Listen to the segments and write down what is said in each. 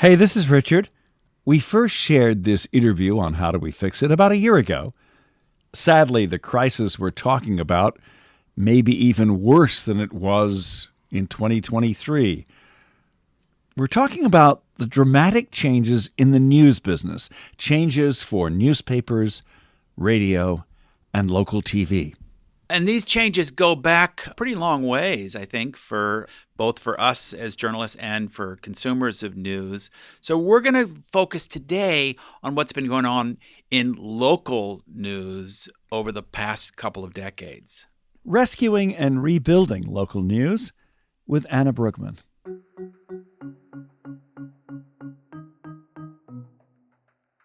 Hey, this is Richard. We first shared this interview on How Do We Fix It about a year ago. Sadly, the crisis we're talking about may be even worse than it was in 2023. We're talking about the dramatic changes in the news business, changes for newspapers, radio, and local TV. And these changes go back pretty long ways, I think, for both for us as journalists and for consumers of news. So we're going to focus today on what's been going on in local news over the past couple of decades. Rescuing and rebuilding local news with Anna Brugmann.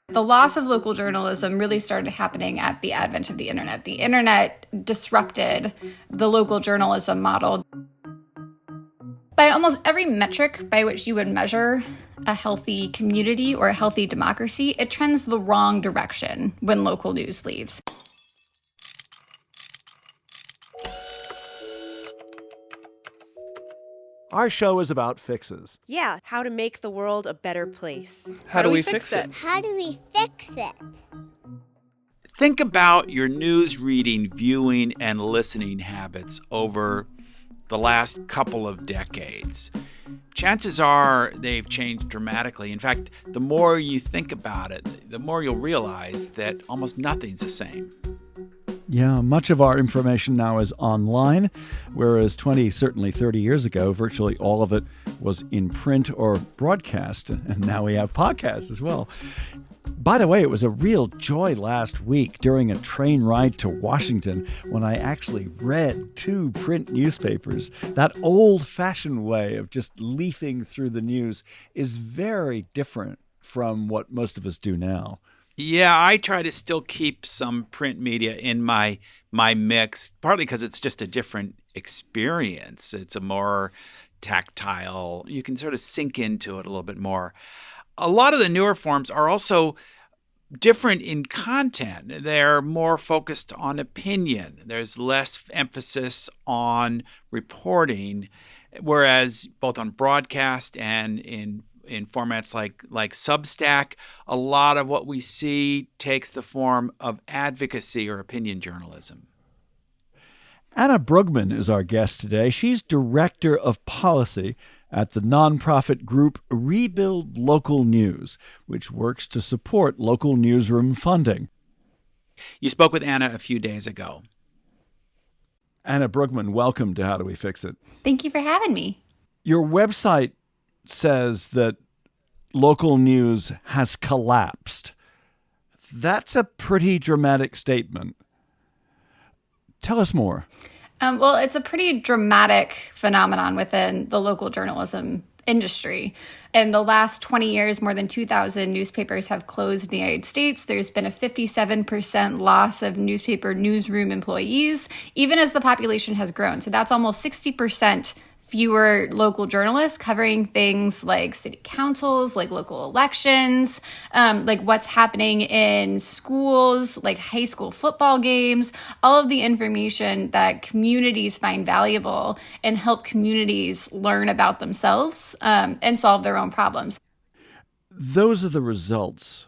The loss of local journalism really started happening at the advent of the internet. The internet disrupted the local journalism model. By almost every metric by which you would measure a healthy community or a healthy democracy, it trends the wrong direction when local news leaves. Our show is about fixes. Yeah, how to make the world a better place. How do we fix it? How do we fix it? Think about your news reading, viewing, and listening habits over the last couple of decades. Chances are they've changed dramatically. In fact, the more you think about it, the more you'll realize that almost nothing's the same. Yeah, much of our information now is online, whereas 20, certainly 30 years ago, virtually all of it was in print or broadcast, and now we have podcasts as well. By the way, it was a real joy last week during a train ride to Washington when I actually read 2 print newspapers. That old-fashioned way of just leafing through the news is very different from what most of us do now. Yeah, I try to still keep some print media in my mix, partly because it's just a different experience. It's a more tactile, you can sort of sink into it a little bit more. A lot of the newer forms are also different in content. They're more focused on opinion. There's less emphasis on reporting, whereas both on broadcast and in formats like Substack, a lot of what we see takes the form of advocacy or opinion journalism. Anna Brugmann is our guest today. She's Director of Policy at the nonprofit group Rebuild Local News, which works to support local newsroom funding. You spoke with Anna a few days ago. Anna Brugmann, welcome to How Do We Fix It? Thank you for having me. Your website says that local news has collapsed. That's a pretty dramatic statement. Tell us more. Well, it's a pretty dramatic phenomenon within the local journalism industry. In the last 20 years, more than 2,000 newspapers have closed in the United States. There's been a 57% loss of newspaper newsroom employees, even as the population has grown. So that's almost 60% fewer local journalists covering things like city councils, like local elections, like what's happening in schools, like high school football games, all of the information that communities find valuable and help communities learn about themselves and solve their own problems. Those are the results.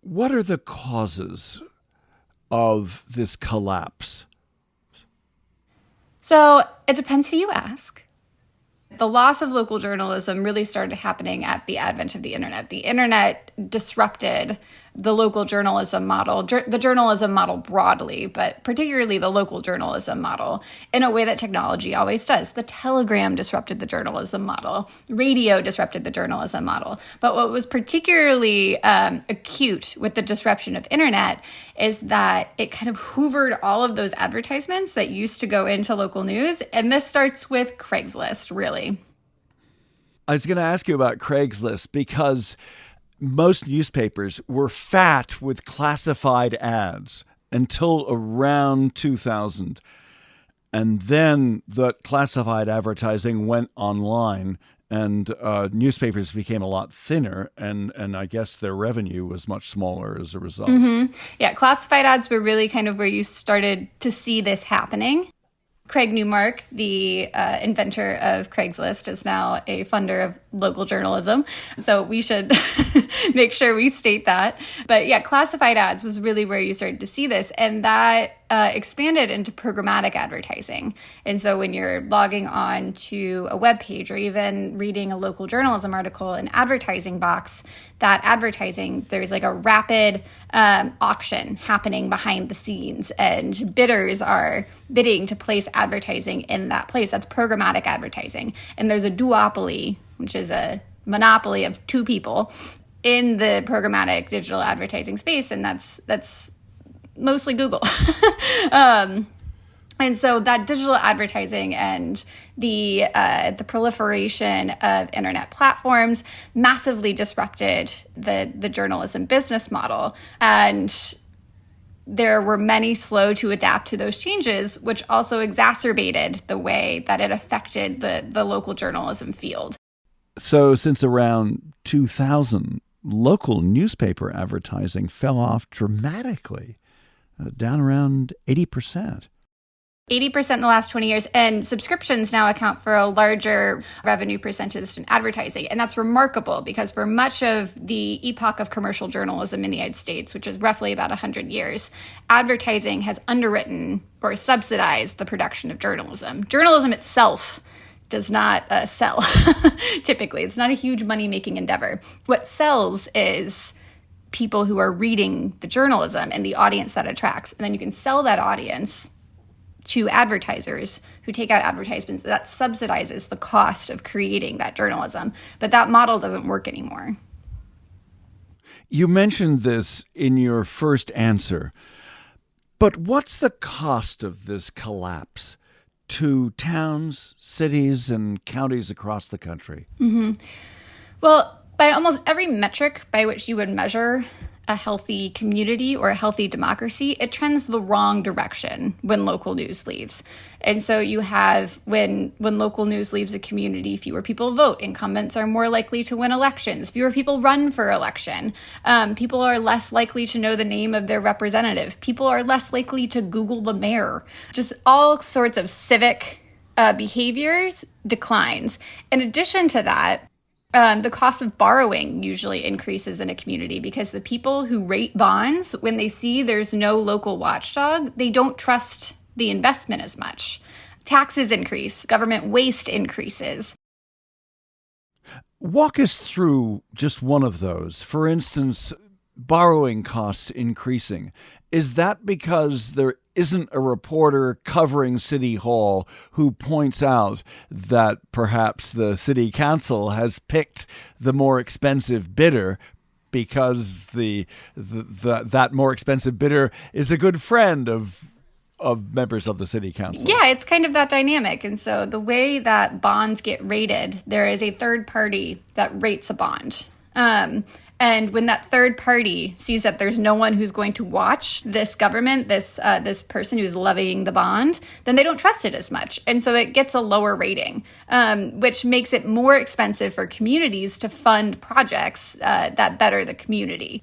What are the causes of this collapse? So it depends who you ask. The loss of local journalism really started happening at the advent of the internet. The internet disrupted the local journalism model, the journalism model broadly, but particularly the local journalism model in a way that technology always does. The telegram disrupted the journalism model. Radio disrupted the journalism model. But what was particularly acute with the disruption of internet is that it kind of hoovered all of those advertisements that used to go into local news. And this starts with Craigslist, really. I was going to ask you about Craigslist because most newspapers were fat with classified ads until around 2000. And then the classified advertising went online and newspapers became a lot thinner, and I guess their revenue was much smaller as a result. Mm-hmm. Yeah, classified ads were really kind of where you started to see this happening. Craig Newmark, the inventor of Craigslist, is now a funder of local journalism. So we should make sure we state that. But yeah, classified ads was really where you started to see this. And that expanded into programmatic advertising. And so when you're logging on to a web page or even reading a local journalism article, an advertising box, that advertising, there's like a rapid auction happening behind the scenes, and bidders are bidding to place advertising in that place. That's programmatic advertising. And there's a duopoly, which is a monopoly of two people in the programmatic digital advertising space, and that's mostly Google. And so that digital advertising and the proliferation of internet platforms massively disrupted the journalism business model. And there were many slow to adapt to those changes, which also exacerbated the way that it affected the local journalism field. So since around 2000, local newspaper advertising fell off dramatically, down around 80%. 80% in the last 20 years, and subscriptions now account for a larger revenue percentage than advertising. And that's remarkable because for much of the epoch of commercial journalism in the United States, which is roughly about 100 years, advertising has underwritten or subsidized the production of journalism. Journalism itself does not sell, typically. It's not a huge money-making endeavor. What sells is people who are reading the journalism and the audience that attracts. And then you can sell that audience to advertisers who take out advertisements. That subsidizes the cost of creating that journalism. But that model doesn't work anymore. You mentioned this in your first answer, but what's the cost of this collapse to towns, cities, and counties across the country? Mm-hmm. Well, by almost every metric by which you would measure a healthy community or a healthy democracy, it trends the wrong direction when local news leaves. And so you have, when local news leaves a community, fewer people vote. Incumbents are more likely to win elections. Fewer people run for election. People are less likely to know the name of their representative. People are less likely to Google the mayor. Just all sorts of civic behaviors declines. In addition to that, the cost of borrowing usually increases in a community because the people who rate bonds, when they see there's no local watchdog, they don't trust the investment as much. Taxes increase, government waste increases. Walk us through just one of those. For instance, borrowing costs increasing. Is that because there isn't a reporter covering City Hall who points out that perhaps the city council has picked the more expensive bidder because that more expensive bidder is a good friend of members of the city council? Yeah, it's kind of that dynamic. And so the way that bonds get rated, there is a third party that rates a bond. And when that third party sees that there's no one who's going to watch this government, this person who's levying the bond, then they don't trust it as much. And so it gets a lower rating, which makes it more expensive for communities to fund projects that better the community.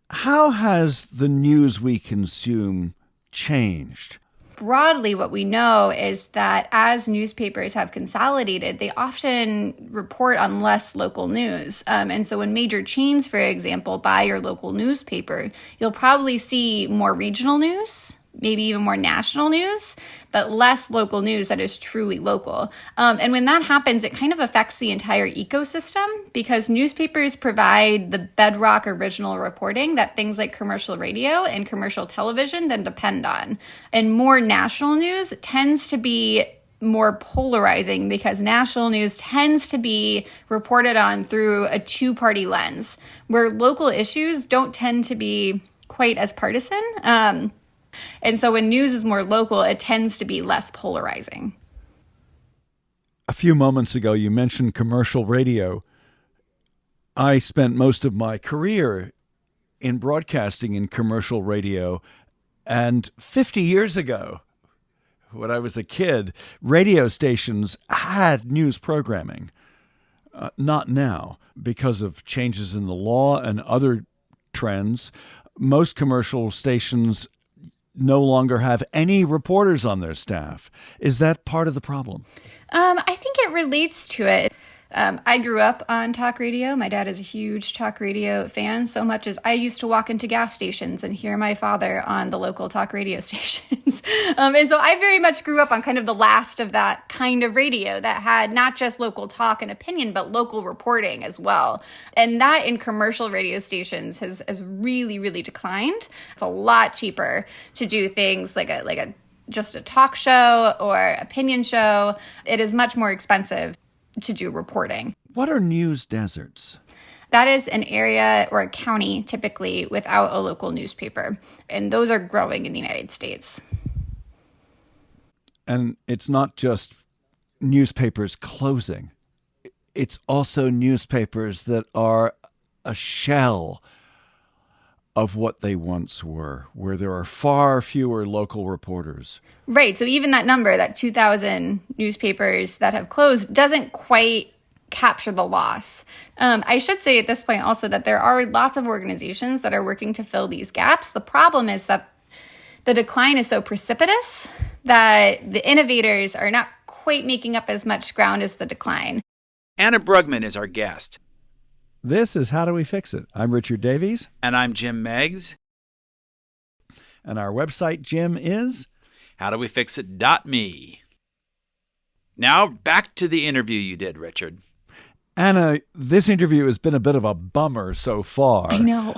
How has the news we consume changed? Broadly, what we know is that as newspapers have consolidated, they often report on less local news. And so when major chains, for example, buy your local newspaper, you'll probably see more regional news, maybe even more national news, but less local news that is truly local. And when that happens, it kind of affects the entire ecosystem because newspapers provide the bedrock original reporting that things like commercial radio and commercial television then depend on. And more national news tends to be more polarizing because national news tends to be reported on through a two-party lens, where local issues don't tend to be quite as partisan. And so when news is more local, it tends to be less polarizing. A few moments ago, you mentioned commercial radio. I spent most of my career in broadcasting in commercial radio. And 50 years ago, when I was a kid, radio stations had news programming. Not now, because of changes in the law and other trends. Most commercial stations no longer have any reporters on their staff. Is that part of the problem? I think it relates to it. I grew up on talk radio. My dad is a huge talk radio fan, so much as I used to walk into gas stations and hear my father on the local talk radio stations. And so I very much grew up on kind of the last of that kind of radio that had not just local talk and opinion, but local reporting as well. And that in commercial radio stations has really, really declined. It's a lot cheaper to do things like just a talk show or opinion show. It is much more expensive to do reporting. What are news deserts? That is an area or a county typically without a local newspaper. And those are growing in the United States. And it's not just newspapers closing. It's also newspapers that are a shell of what they once were, where there are far fewer local reporters. Right. So even that number, that 2,000 newspapers that have closed, doesn't quite capture the loss. I should say at this point also that there are lots of organizations that are working to fill these gaps. The problem is that the decline is so precipitous that the innovators are not quite making up as much ground as the decline. Anna Brugmann is our guest. This is How Do We Fix It? I'm Richard Davies. And I'm Jim Meggs. And our website, Jim, is howdowefixit.me. Now back to the interview you did, Richard. Anna, this interview has been a bit of a bummer so far. I know.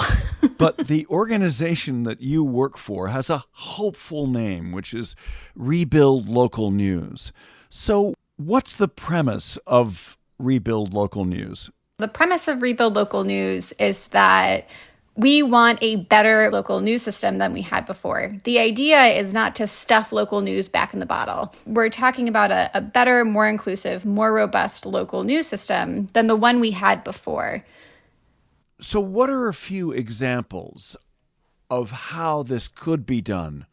But the organization that you work for has a hopeful name, which is Rebuild Local News. So what's the premise of Rebuild Local News? The premise of Rebuild Local News is that we want a better local news system than we had before. The idea is not to stuff local news back in the bottle. We're talking about a better, more inclusive, more robust local news system than the one we had before. So what are a few examples of how this could be done?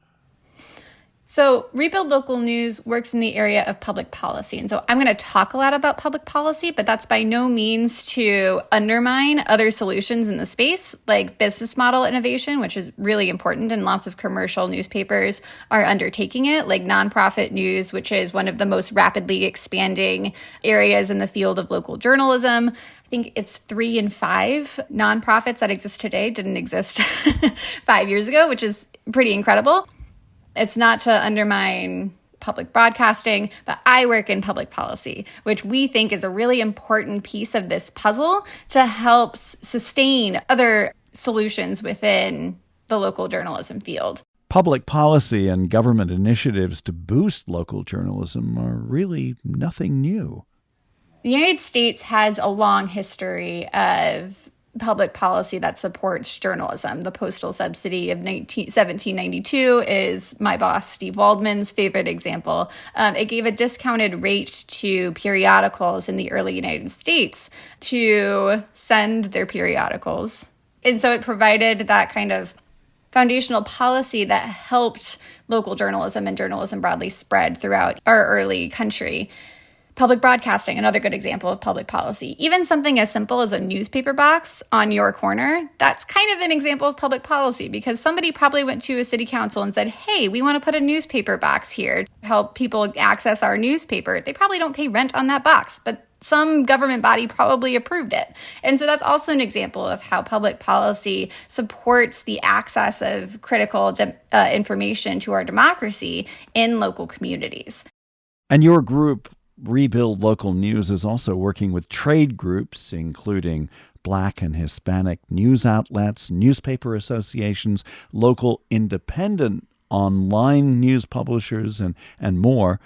So Rebuild Local News works in the area of public policy. And so I'm going to talk a lot about public policy, but that's by no means to undermine other solutions in the space, like business model innovation, which is really important, and lots of commercial newspapers are undertaking it, like nonprofit news, which is one of the most rapidly expanding areas in the field of local journalism. I think it's 3 in 5 nonprofits that exist today didn't exist 5 years ago, which is pretty incredible. It's not to undermine public broadcasting, but I work in public policy, which we think is a really important piece of this puzzle to help sustain other solutions within the local journalism field. Public policy and government initiatives to boost local journalism are really nothing new. The United States has a long history of public policy that supports journalism. The postal subsidy of 1792 is my boss, Steve Waldman's favorite example. It gave a discounted rate to periodicals in the early United States to send their periodicals. And so it provided that kind of foundational policy that helped local journalism and journalism broadly spread throughout our early country. Public broadcasting, another good example of public policy. Even something as simple as a newspaper box on your corner, that's kind of an example of public policy because somebody probably went to a city council and said, hey, we want to put a newspaper box here to help people access our newspaper. They probably don't pay rent on that box, but some government body probably approved it. And so that's also an example of how public policy supports the access of critical information to our democracy in local communities. And your group, Rebuild Local News, is also working with trade groups, including Black and Hispanic news outlets, newspaper associations, local independent online news publishers, and more.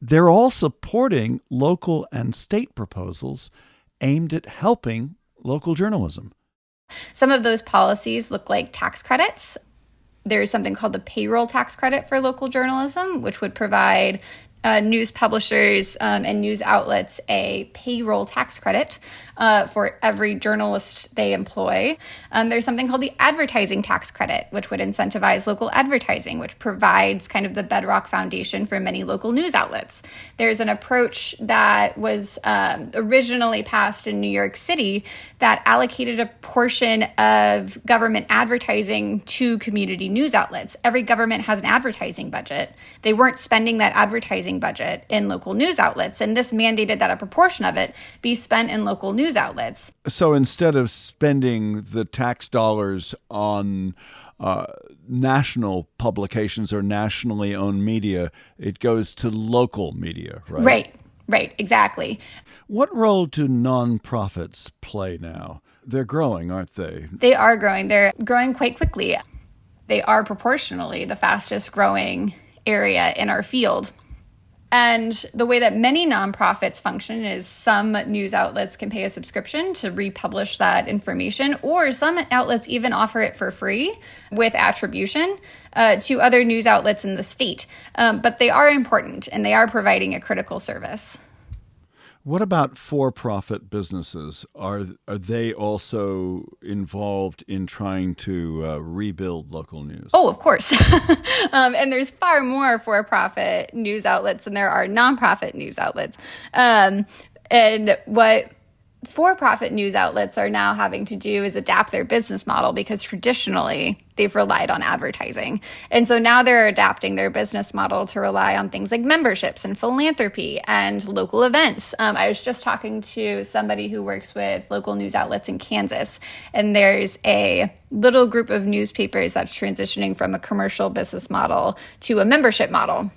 They're all supporting local and state proposals aimed at helping local journalism. Some of those policies look like tax credits. There's something called the payroll tax credit for local journalism, which would provide news publishers and news outlets a payroll tax credit for every journalist they employ. There's something called the advertising tax credit, which would incentivize local advertising, which provides kind of the bedrock foundation for many local news outlets. There's an approach that was originally passed in New York City that allocated a portion of government advertising to community news outlets. Every government has an advertising budget. They weren't spending that advertising budget in local news outlets, and this mandated that a proportion of it be spent in local news outlets. So instead of spending the tax dollars on national publications or nationally owned media, it goes to local media, right? Right, exactly. What role do nonprofits play now? They're growing, aren't they? They are growing. They're growing quite quickly. They are proportionally the fastest growing area in our field. And the way that many nonprofits function is some news outlets can pay a subscription to republish that information, or some outlets even offer it for free with attribution to other news outlets in the state. But they are important, and they are providing a critical service. What about for-profit businesses? Are they also involved in trying to rebuild local news? Oh, of course. And there's far more for-profit news outlets than there are nonprofit news outlets. And what for-profit news outlets are now having to do is adapt their business model, because traditionally they've relied on advertising. And so now they're adapting their business model to rely on things like memberships and philanthropy and local events. I was just talking to somebody who works with local news outlets in Kansas, and there's a little group of newspapers that's transitioning from a commercial business model to a membership model.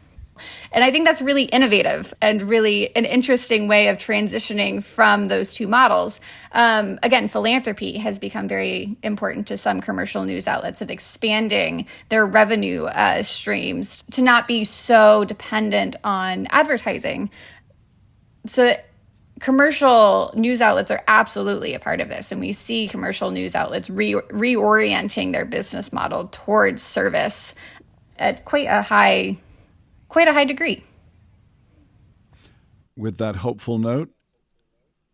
And I think that's really innovative and really an interesting way of transitioning from those two models. Again, philanthropy has become very important to some commercial news outlets, of expanding their revenue streams to not be so dependent on advertising. So commercial news outlets are absolutely a part of this. And we see commercial news outlets reorienting their business model towards service at quite a high degree. With that hopeful note,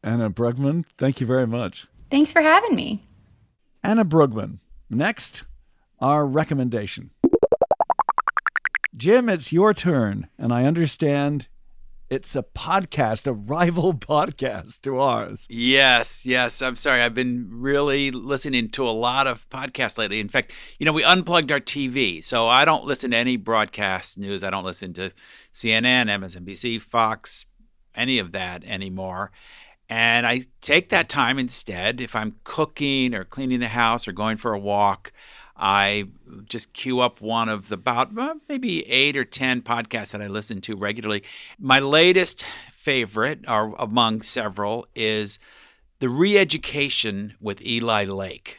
Anna Brugmann, thank you very much. Thanks for having me. Anna Brugmann. Next, our recommendation. Jim, it's your turn, and I understand it's a podcast, a rival podcast to ours. Yes. I'm sorry. I've been really listening to a lot of podcasts lately. In fact, we unplugged our TV, so I don't listen to any broadcast news. I don't listen to CNN, MSNBC, Fox, any of that anymore. And I take that time instead, if I'm cooking or cleaning the house or going for a walk, I just queue up one of the about maybe 8 or 10 podcasts that I listen to regularly. My latest favorite, or among several, is The Re-Education with Eli Lake.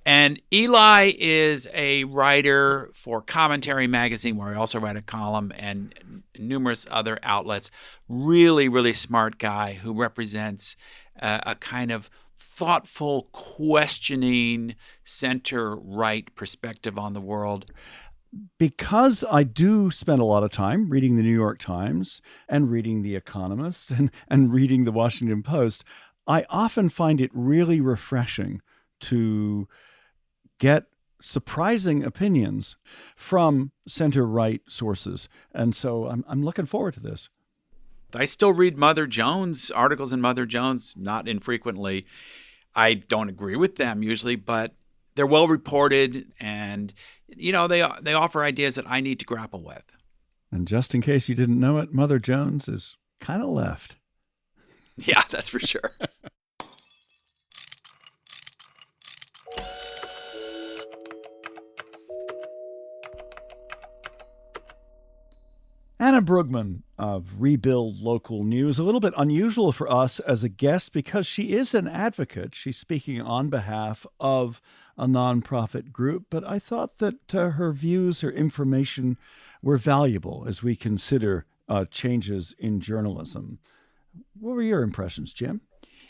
And Eli is a writer for Commentary Magazine, where I also write a column, and numerous other outlets. Really, really smart guy who represents a kind of thoughtful, questioning, center-right perspective on the world. Because I do spend a lot of time reading the New York Times and reading The Economist and reading the Washington Post, I often find it really refreshing to get surprising opinions from center-right sources. And so I'm looking forward to this. I still read Mother Jones, articles in Mother Jones, not infrequently. I don't agree with them usually, but they're well reported, and they offer ideas that I need to grapple with. And just in case you didn't know it, Mother Jones is kind of left. Yeah, that's for sure. Anna Brugmann of Rebuild Local News, a little bit unusual for us as a guest because she is an advocate. She's speaking on behalf of a nonprofit group, but I thought that her views, her information were valuable as we consider changes in journalism. What were your impressions, Jim?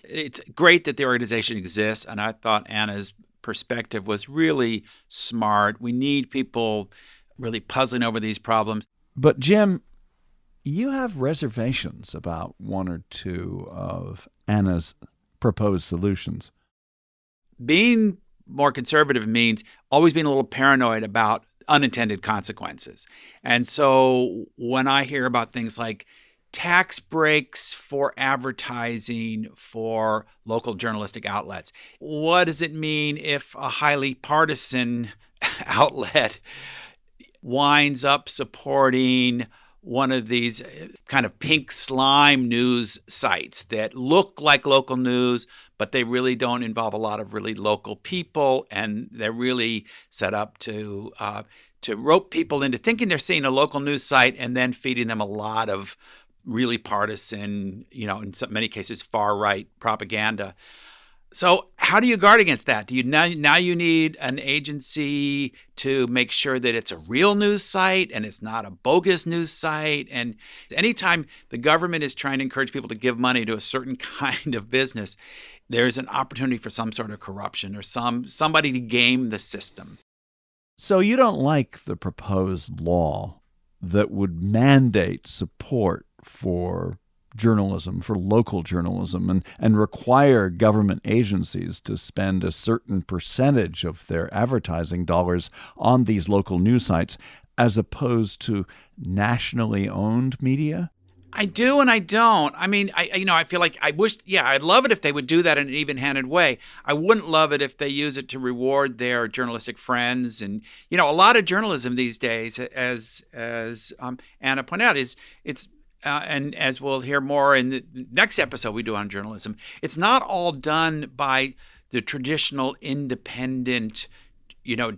It's great that the organization exists, and I thought Anna's perspective was really smart. We need people really puzzling over these problems. But Jim, You have reservations about one or two of Anna's proposed solutions. Being more conservative means always being a little paranoid about unintended consequences. And so when I hear about things like tax breaks for advertising for local journalistic outlets, what does it mean if a highly partisan outlet winds up supporting one of these kind of pink slime news sites that look like local news, but they really don't involve a lot of really local people, and they're really set up to rope people into thinking they're seeing a local news site and then feeding them a lot of really partisan, in many cases far-right propaganda. So how do you guard against that? Do you now you need an agency to make sure that it's a real news site and it's not a bogus news site? And anytime the government is trying to encourage people to give money to a certain kind of business, there's an opportunity for some sort of corruption or somebody to game the system. So you don't like the proposed law that would mandate support for journalism, for local journalism, and require government agencies to spend a certain percentage of their advertising dollars on these local news sites as opposed to nationally owned media? I do and I don't. I mean, I feel like I'd love it if they would do that in an even-handed way. I wouldn't love it if they use it to reward their journalistic friends. And, a lot of journalism these days, as Anna pointed out, it's and as we'll hear more in the next episode we do on journalism, it's not all done by the traditional independent,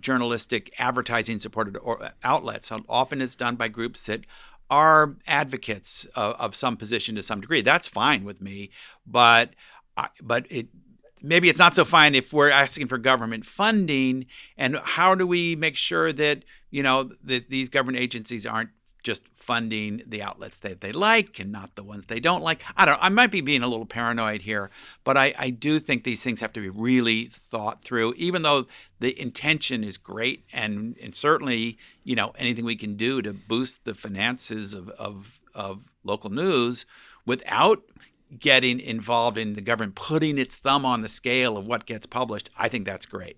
journalistic advertising supported outlets. Often it's done by groups that are advocates of some position to some degree. That's fine with me, but maybe it's not so fine if we're asking for government funding. And how do we make sure that that these government agencies aren't just funding the outlets that they like and not the ones they don't like? I don't know. I might be being a little paranoid here, but I do think these things have to be really thought through, even though the intention is great. And certainly, anything we can do to boost the finances of local news without getting involved in the government putting its thumb on the scale of what gets published, I think that's great.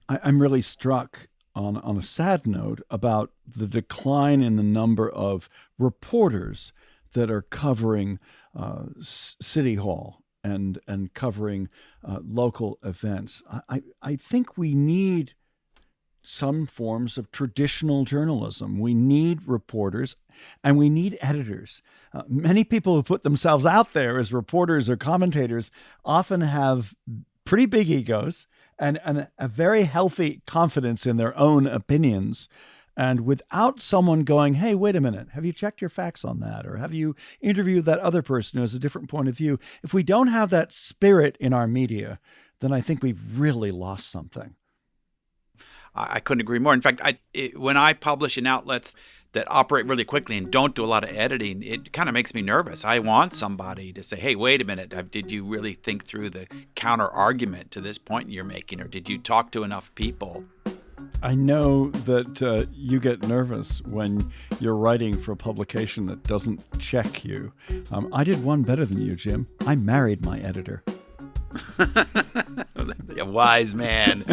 I'm really struck on a sad note about the decline in the number of reporters that are covering City Hall and covering local events. I think we need some forms of traditional journalism. We need reporters and we need editors. Many people who put themselves out there as reporters or commentators often have pretty big egos and a very healthy confidence in their own opinions. And without someone going, hey, wait a minute, have you checked your facts on that? Or have you interviewed that other person who has a different point of view? If we don't have that spirit in our media, then I think we've really lost something. I couldn't agree more. In fact, when I publish in outlets that operate really quickly and don't do a lot of editing, it kind of makes me nervous. I want somebody to say, hey, wait a minute, did you really think through the counter argument to this point you're making, or did you talk to enough people? I know that you get nervous when you're writing for a publication that doesn't check you. I did one better than you, Jim. I married my editor. A wise man.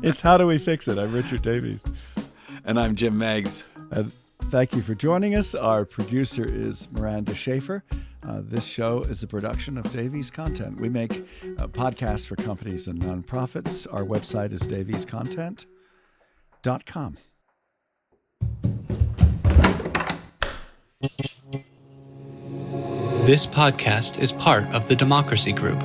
It's How Do We Fix It? I'm Richard Davies. And I'm Jim Meggs. Thank you for joining us. Our producer is Miranda Schaefer. This show is a production of Davies Content. We make podcasts for companies and nonprofits. Our website is daviescontent.com. This podcast is part of the Democracy Group.